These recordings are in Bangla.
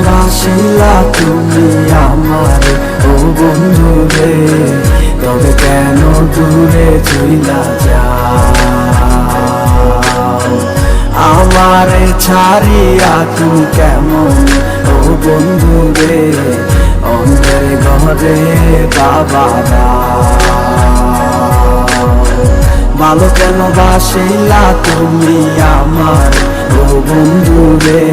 বাসিলা তুমি আমার ও বন্ধু রে, তবে কেন দূরে চইলা যাও? আমারে ছাড়িয়া তুমি কেমন ও বন্ধু রে, অন্ধের ঘরে বাবারা। ভালো কেন বাসিলা তুমি আমার ও বন্ধু রে,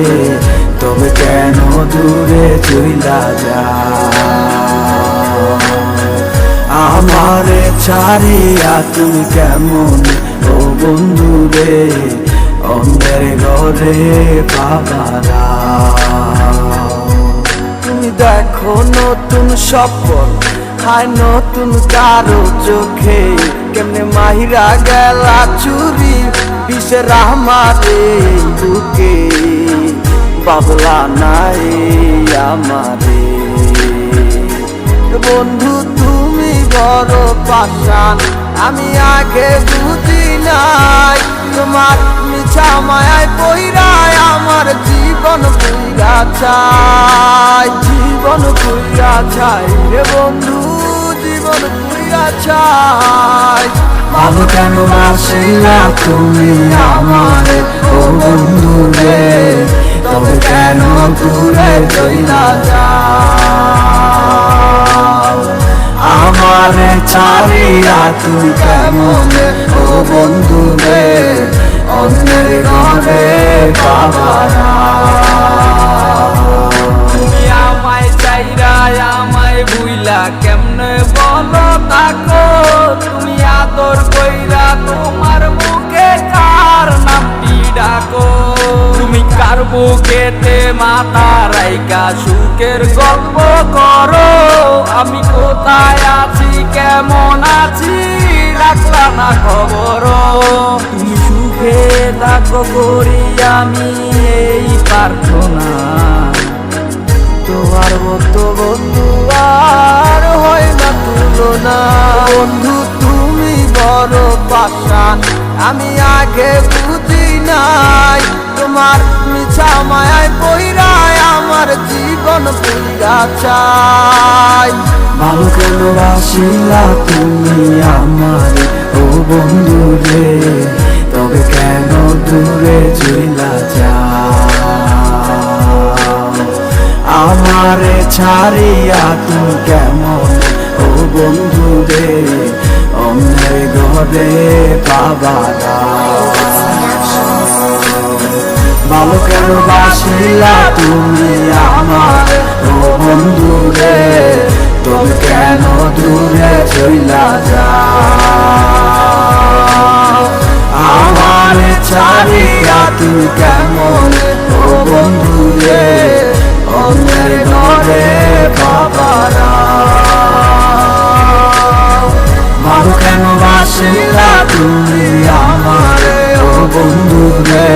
তবে কেন দূরে চইলা যাও? আমারে ছাড়িয়া তুমি কেমন ও বন্ধু রে, অন্ধের ঘরে বাবারা। তুমি দেখো নতুন স্বপ্ন হায় নতুন কারো চোখে, কেমনে মাহিরা গেলা চুরি বিষের আমারে বুকে, বাবলা নাই আমারে। বন্ধু তুমি বড় পাষাণ, আমি আগে বুঝি নাই, তোমার মিছা মায়ায় পইরায় আমার জীবন পুইরা চাই, জীবন পুইরা চাই রে বন্ধু, জীবন পুইরা চাই। ভালো কেন বাসিলা তুমি আমার ও বন্ধু রে, তবে কেন দূরে চইলা যাও? আমারে ছাড়িয়া তুমি কেমন ও বন্ধু রে, অন্যের ঘরে বাবারা। তুমি আমায় চাইরা আমায় ভুইলা কেমনে বলো থাকো, তুমি আদর কইরা তোমার মুখে কার নামটি ডাকো? তুমি কার বুকেতে মাথা রাইকা সুখের গল্প করো, আমি কোথায় আছি কেমন আছি রাখলা না খবর? তুমি সুখে থাকো করি আমি এই প্রার্থনা, তোমার মতো বন্ধু আর হয় না তুলনা। বন্ধু তুমি বড় পাষাণ, আমি আগে বুঝি নাই, তোমার মিছা মায়ায় পইরায় আমার জীবন পুইরা চাই। ভালো কেন বাসিলা তুমি আমার ও বন্ধু রে, তবে কেন দূরে চইলা যাও? আমারে ছাড়িয়া তুমি কেমন ও বন্ধু রে, অন্যের ঘরে বাবারা। ভালো কেন বাসিলা তুমি আমার ও বন্ধু রে, তবে কেন দূরে চইলা যাও? আমারে ছাড়িয়া তুমি কেমন ও বন্ধু রে, অন্যের ঘরে বাবারা। ভালো কেন বাসিলা তুমি আমার ও বন্ধু রে,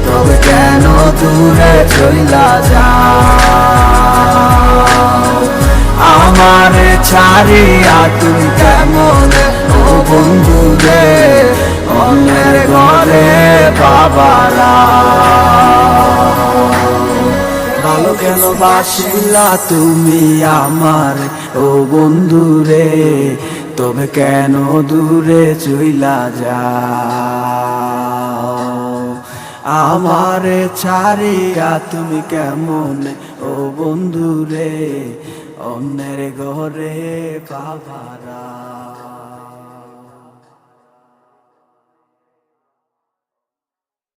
তবে কেন দূরে চইলা যাও? আমারে ছাড়িয়া তুমি কেমন ও বন্ধু রে, অন্যের ঘরে বাবারা। ভালো কেন বাসিলা তুমি আমার ও বন্ধু রে, তবে কেন দূরে চইলা যাও? আমারে ছাড়িয়া তুমি কেমন ও বন্ধু রে, অন্যের ঘরে বাবারা।